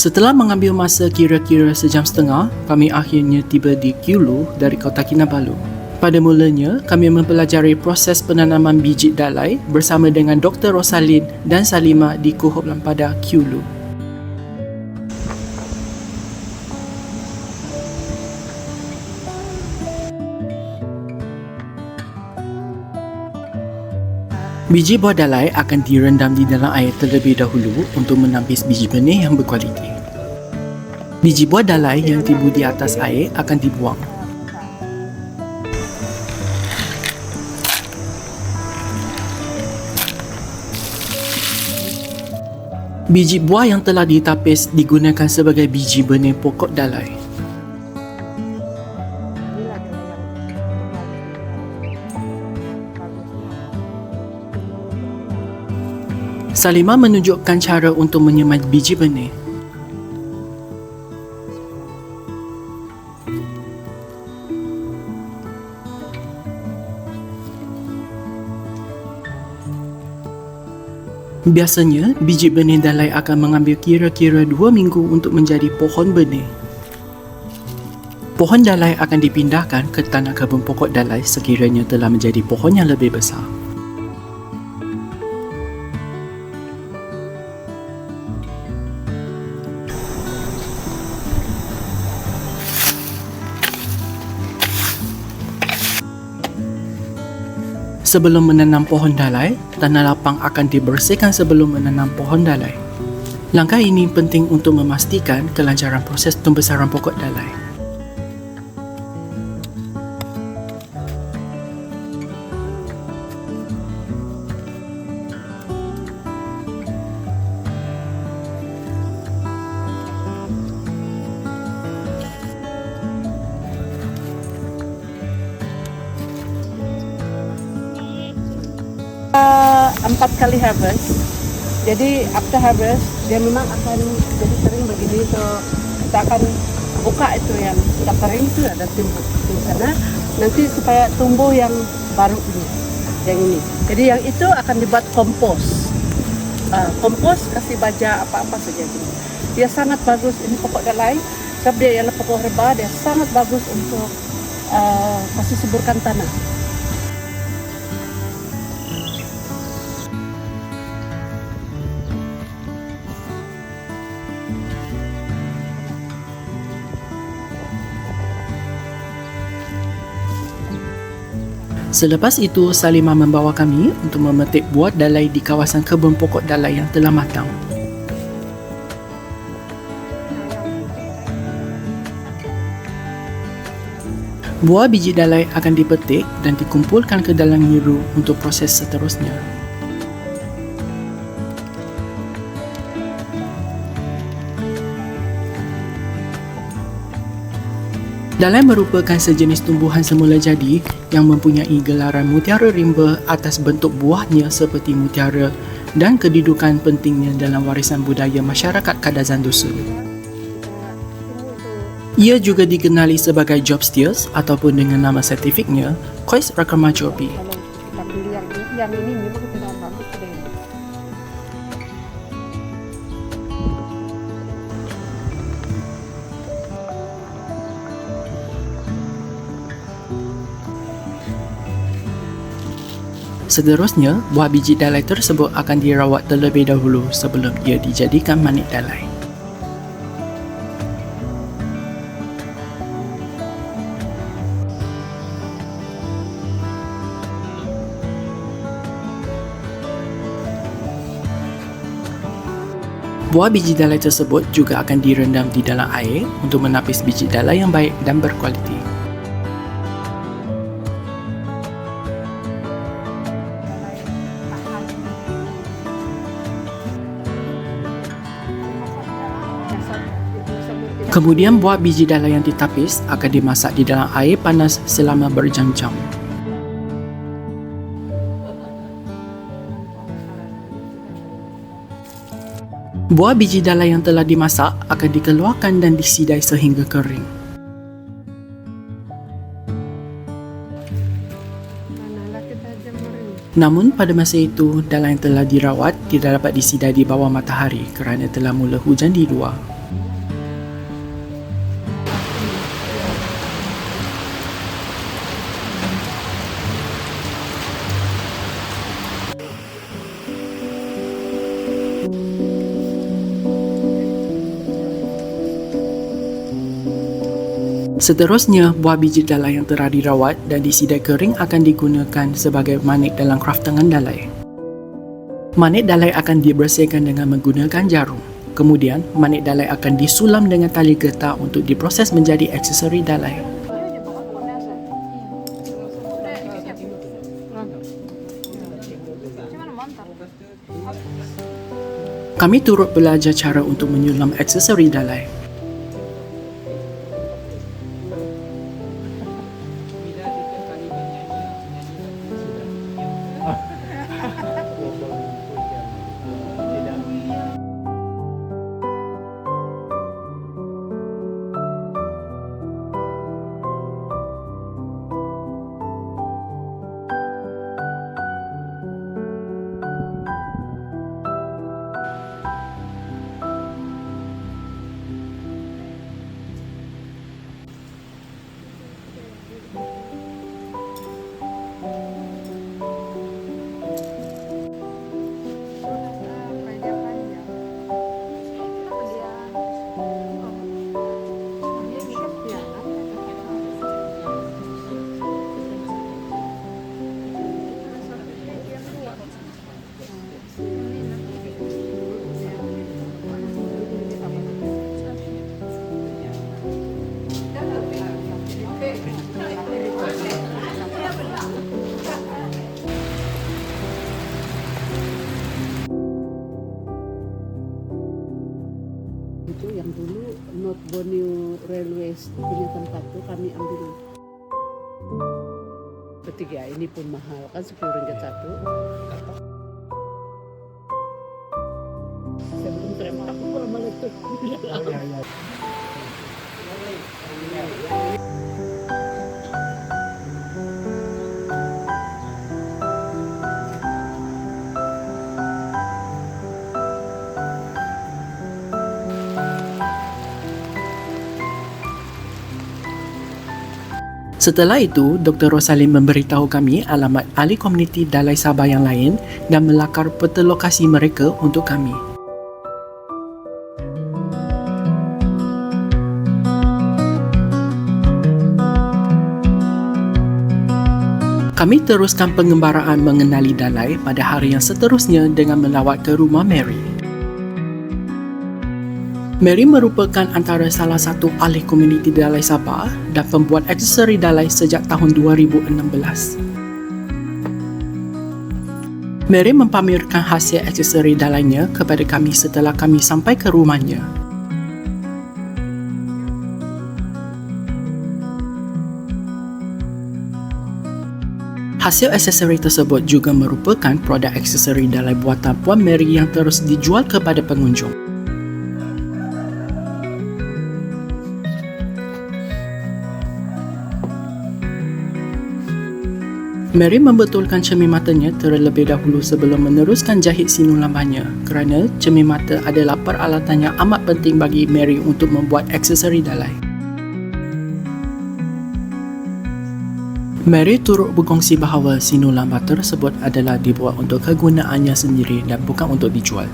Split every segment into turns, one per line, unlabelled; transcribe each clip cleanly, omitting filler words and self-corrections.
Setelah mengambil masa kira-kira sejam setengah, kami akhirnya tiba di Kyulu dari Kota Kinabalu. Pada mulanya, kami mempelajari proses penanaman biji dalai bersama dengan Dr. Rosalin dan Salima di Kohop Lampada Kyulu. Biji buah dalai akan direndam di dalam air terlebih dahulu untuk menapis biji benih yang berkualiti. Biji buah dalai yang timbul di atas air akan dibuang. Biji buah yang telah ditapis digunakan sebagai biji benih pokok dalai. Salima menunjukkan cara untuk menyemai biji benih. Biasanya, biji benih dalai akan mengambil kira-kira 2 minggu untuk menjadi pohon benih. Pohon dalai akan dipindahkan ke tanah kebun pokok dalai sekiranya telah menjadi pohon yang lebih besar. Sebelum menanam pohon dalai, tanah lapang akan dibersihkan sebelum menanam pohon dalai. Langkah ini penting untuk memastikan kelancaran proses pembesaran pokok dalai.
Empat kali harvest, jadi after harvest dia memang akan jadi kering begini, so kita akan buka itu yang sudah kering itu ada timbul di sana nanti supaya tumbuh yang baru ini, yang ini. Jadi yang itu akan dibuat kompos. Kompos kasih baja apa-apa saja gitu. Dia sangat bagus, ini pokok dalai sebab dia ialah pokok herba, dia sangat bagus untuk kasih suburkan tanah.
Selepas itu, Salima membawa kami untuk memetik buah dalai di kawasan kebun pokok dalai yang telah matang. Buah biji dalai akan dipetik dan dikumpulkan ke dalam nyiru untuk proses seterusnya. Dalai merupakan sejenis tumbuhan semula jadi yang mempunyai gelaran mutiara rimba atas bentuk buahnya seperti mutiara dan kedudukan pentingnya dalam warisan budaya masyarakat Kadazan Dusun. Ia juga dikenali sebagai Job Steers ataupun dengan nama saintifiknya Kois Racamajobi.
Kita pilih yang ini memang tidak bagus deh.
Seterusnya, buah biji dalai tersebut akan dirawat terlebih dahulu sebelum ia dijadikan manik dalai. Buah biji dalai tersebut juga akan direndam di dalam air untuk menapis biji dalai yang baik dan berkualiti. Kemudian buah biji dalai yang ditapis akan dimasak di dalam air panas selama berjam-jam. Buah biji dalai yang telah dimasak akan dikeluarkan dan disidai sehingga kering. Namun pada masa itu, dalai yang telah dirawat tidak dapat disidai di bawah matahari kerana telah mula hujan di luar. Seterusnya, buah biji dalai yang telah dirawat dan disidai kering akan digunakan sebagai manik dalam kraftangan dalai. Manik dalai akan dibersihkan dengan menggunakan jarum. Kemudian, manik dalai akan disulam dengan tali getah untuk diproses menjadi aksesori dalai. Kami turut belajar cara untuk menyulam aksesori dalai.
Itu yang dulu North Borneo Railways punya tempat tuh kami ambil bertiga. Ini pun mahal kan, 10 ringgit satu. Sebelum terima aku pernah meletup.
Setelah itu, Dr. Rosalin memberitahu kami alamat ahli komuniti Dalai Sabah yang lain dan melakar peta lokasi mereka untuk kami. Kami teruskan pengembaraan mengenali Dalai pada hari yang seterusnya dengan melawat ke rumah Mary. Mary merupakan antara salah satu ahli komuniti Dalai Sabah dan pembuat aksesori Dalai sejak tahun 2016. Mary mempamerkan hasil aksesori Dalainya kepada kami setelah kami sampai ke rumahnya. Hasil aksesori tersebut juga merupakan produk aksesori Dalai buatan Puan Mary yang terus dijual kepada pengunjung. Mary membetulkan cermin matanya terlebih dahulu sebelum meneruskan jahit sinu lambanya kerana cermin mata adalah peralatan yang amat penting bagi Mary untuk membuat aksesori Dalai. Mary turut berkongsi bahawa sinu lamba tersebut adalah dibuat untuk kegunaannya sendiri dan bukan untuk dijual.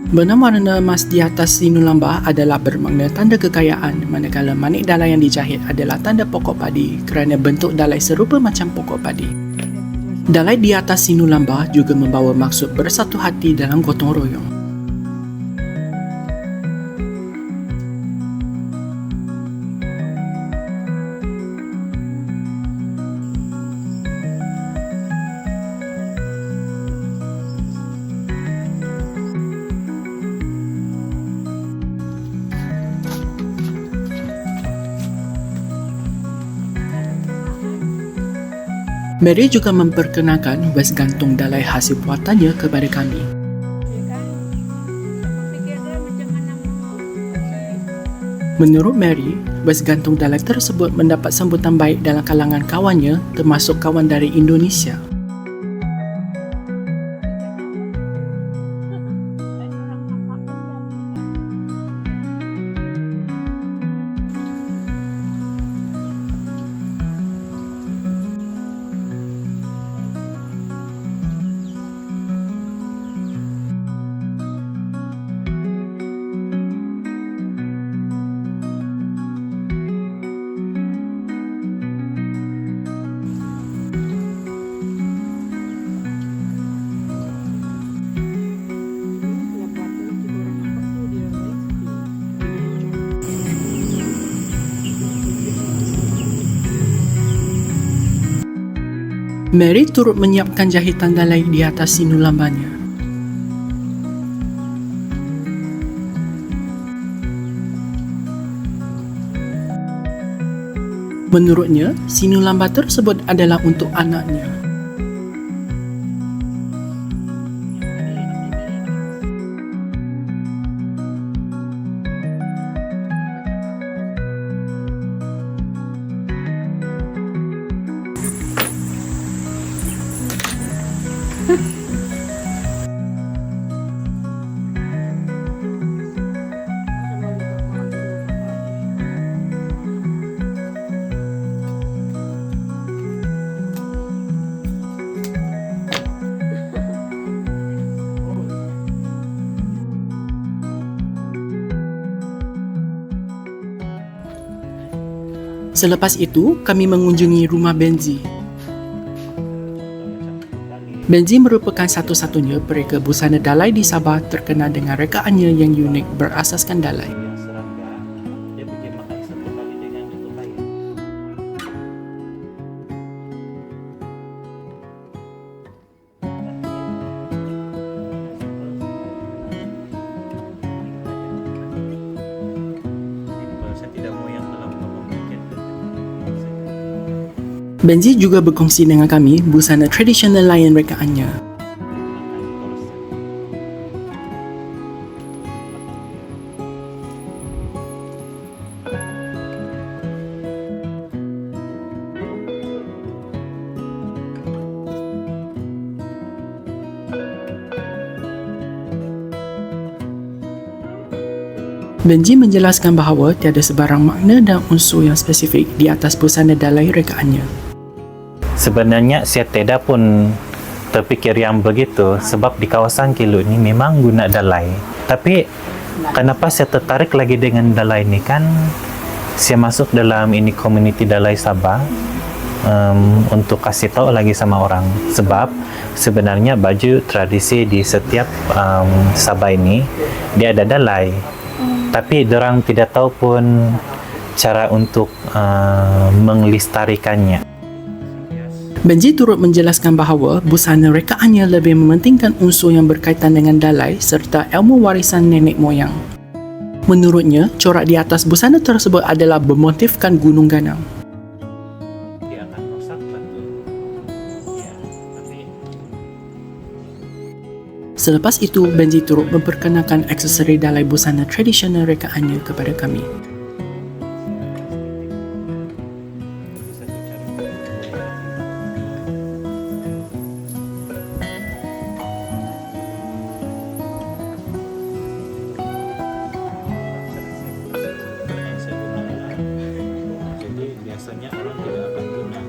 Benang warna emas di atas sinu lambah adalah bermakna tanda kekayaan, manakala manik dalai yang dijahit adalah tanda pokok padi kerana bentuk dalai serupa macam pokok padi. Dalai di atas sinu lambah juga membawa maksud bersatu hati dalam gotong royong. Mary juga memperkenalkan wes gantung dalai hasil buatannya kepada kami. Menurut Mary, wes gantung dalai tersebut mendapat sambutan baik dalam kalangan kawannya termasuk kawan dari Indonesia. Mary turut menyiapkan jahitan dalai di atas sinulambanya. Menurutnya, sinulamba tersebut adalah untuk anaknya. Selepas itu, kami mengunjungi rumah Benzi. Benzi merupakan satu-satunya pereka busana dalai di Sabah terkenal dengan rekaannya yang unik berasaskan dalai. Benzi juga berkongsi dengan kami busana tradisional lain rekaannya. Benji menjelaskan bahawa tiada sebarang makna dan unsur yang spesifik di atas busana dalai rekaannya.
Sebenarnya saya tidak pun terfikir yang begitu sebab di kawasan Kilu ini memang guna dalai. Tapi kenapa saya tertarik lagi dengan dalai ini kan saya masuk dalam ini komuniti dalai Sabah untuk kasih tahu lagi sama orang sebab sebenarnya baju tradisi di setiap Sabah ini dia ada dalai. Tapi dorang tidak tahu pun cara untuk mengelestarikannya.
Benji turut menjelaskan bahawa busana rekaannya lebih mementingkan unsur yang berkaitan dengan dalai serta ilmu warisan nenek moyang. Menurutnya, corak di atas busana tersebut adalah bermotifkan gunung ganang. Selepas itu, Benji turut memperkenalkan aksesori dalai busana tradisional rekaannya kepada kami.
Biasanya orang tidak akan guna.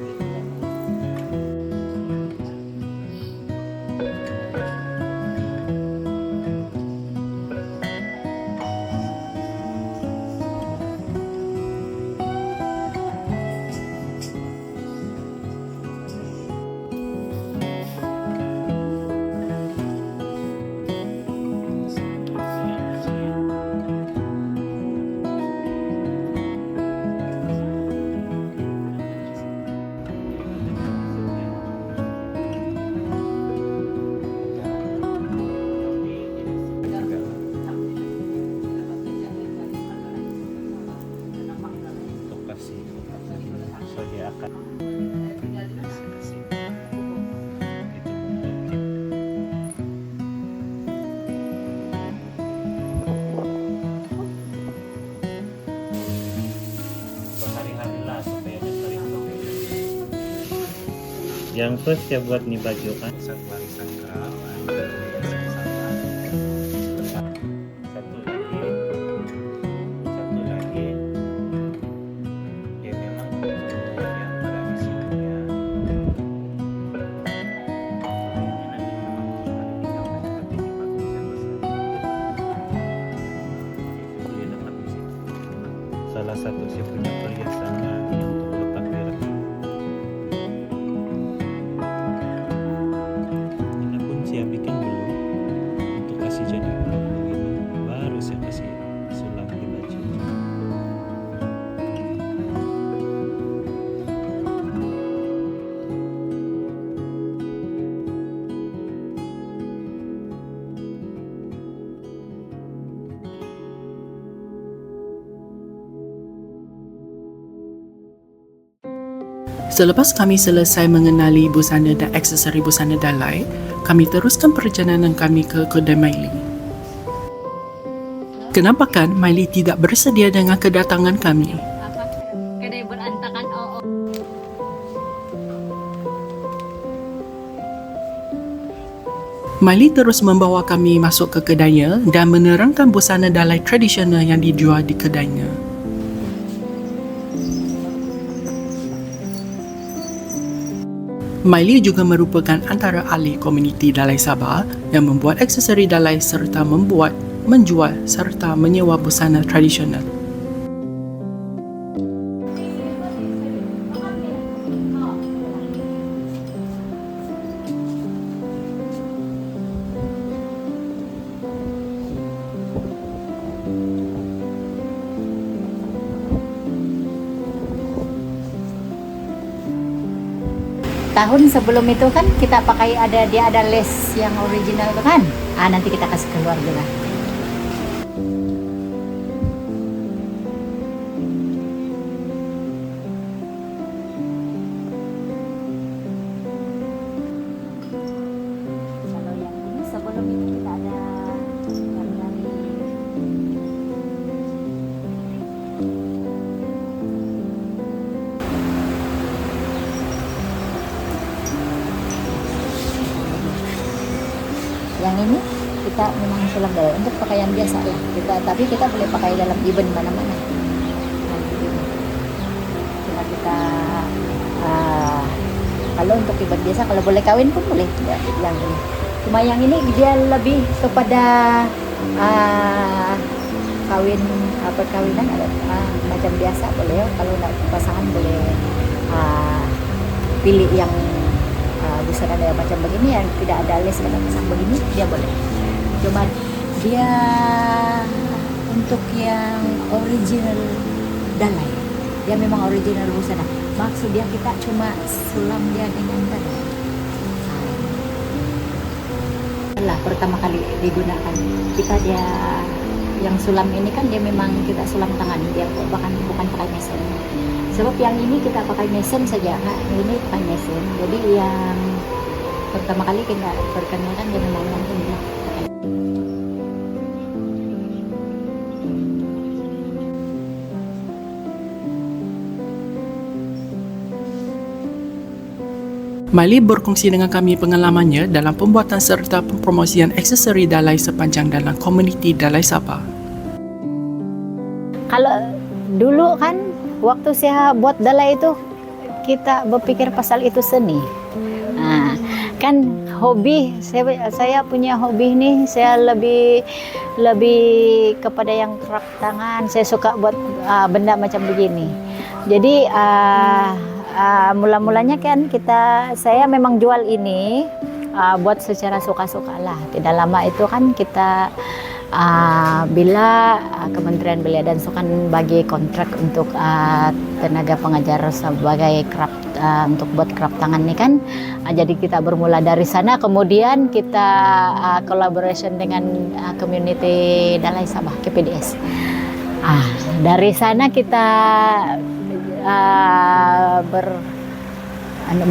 So dia akan berhari-hari lah supaya dia sering yang first dia buat nih baju kan satu warisan kerabat satu lagi dia memang yang tradisinya salah satu saya punya perhiasan untuk letak perak. Ini pun saya bikin dulu untuk kasih jadi begini, baru saya kasih sulam di baju.
Selepas kami selesai mengenali busana dan aksesori busana Dalai, kami teruskan perjalanan kami ke kedai Miley. Kenampakan Miley tidak bersedia dengan kedatangan kami.
Kedai berantakan. Oh.
Miley terus membawa kami masuk ke kedainya dan menerangkan busana Dalai tradisional yang dijual di kedainya. Miley juga merupakan antara ahli komuniti Dalai Sabah yang membuat aksesori Dalai serta menjual serta menyewa busana tradisional.
Tahun sebelum itu kan kita pakai dia ada lace yang original tuh kan. Nanti kita kasih keluar juga. Kalau yang ini sebelum itu kita ada yang dari yang ini kita memang sulap Dalai untuk pakaian biasa lah tapi kita boleh pakai dalam event mana-mana. Cuma kita kalau untuk event biasa kalau boleh kawin pun boleh ya, yang ini. Cuma yang ini dia lebih kepada kawin perkawinan ada macam biasa boleh, kalau nak pasangan boleh pilih yang busana ada macam begini yang tidak ada les kena pasang begini dia boleh. Cuma dia untuk yang original Dalai dia memang original busana, maksud dia kita cuma sulam dia dengan Dalai. Lah pertama kali digunakan kita dia yang sulam ini kan dia memang kita sulam tangan dia bahkan bukan pakai mesin. Sebab yang ini kita pakai mesin saja, ini pakai mesin. Jadi yang pertama kali kita perkenalkan dia memang yang ini.
Miley berkongsi dengan kami pengalamannya dalam pembuatan serta pempromosian aksesori Dalai sepanjang dalam komuniti Dalai Sabah.
Kalau dulu kan waktu saya buat Dalai itu kita berpikir pasal itu seni. Kan hobi saya punya hobi ini saya lebih kepada yang craft tangan. Saya suka buat benda macam begini. Jadi mula-mulanya kan saya memang jual ini buat secara suka-suka lah. Tidak lama itu kan kita bila Kementerian Belia dan Sukan bagi kontrak untuk tenaga pengajar sebagai craft untuk buat craft tangan ini kan, jadi kita bermula dari sana, kemudian kita collaboration dengan community Dalai Sabah KPDS. Dari sana kita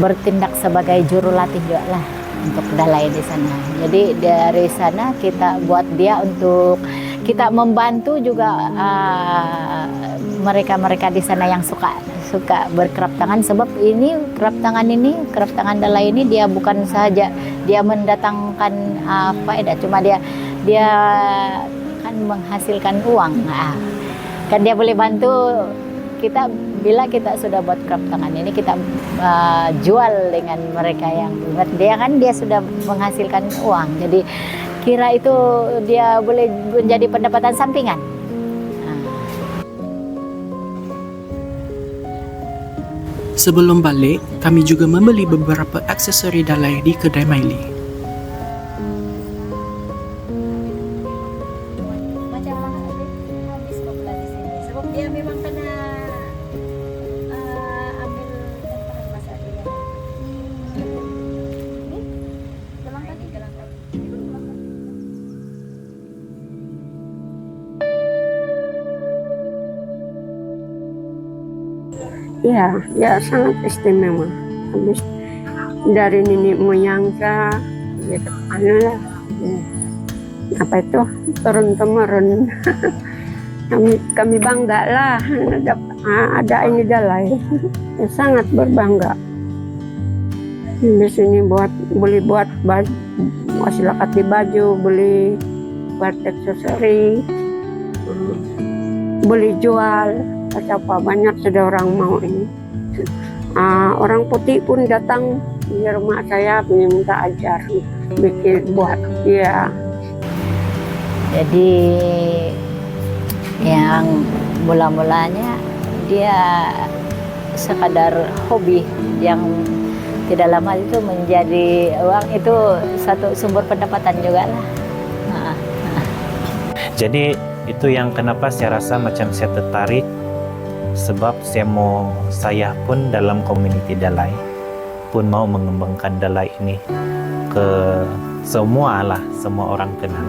bertindak sebagai juru latih juga lah untuk Dalai di sana. Jadi dari sana kita buat dia untuk kita membantu juga mereka-mereka di sana yang suka bercraft tangan, sebab ini craft tangan Dalai ini dia bukan saja dia mendatangkan faedah, cuma dia kan menghasilkan uang. Kan dia boleh bantu kita bila kita sudah buat craft tangan ini kita jual dengan mereka yang dia sudah menghasilkan uang, jadi kira itu dia boleh menjadi pendapatan sampingan.
Sebelum balik, kami juga membeli beberapa aksesori Dalai di kedai Miley.
Macam mana habis populer di sini, sebab dia memang kena ambil tempahan masa dia. Ini gelang kaki.
Ya, ya sangat istimewa. Habis dari nenek moyang saya, ya, anu lah, ya, apa itu turun temurun. kami bangga lah ada ini Dalai. Ya, sangat berbangga. Di sini beli buat baju, kasih lakat di baju, beli buat aksesori, beli jual, apa banyak sudah orang mau ini. Orang putih pun datang di rumah saya minta ajar bikin buat ya.
Jadi yang mula-mulanya dia sekadar hobi yang tidak lama itu menjadi uang, itu satu sumber pendapatan juga lah.
Jadi itu yang kenapa saya rasa macam saya tertarik, sebab saya pun dalam komuniti Dalai pun mau mengembangkan Dalai ini ke semua orang kenal.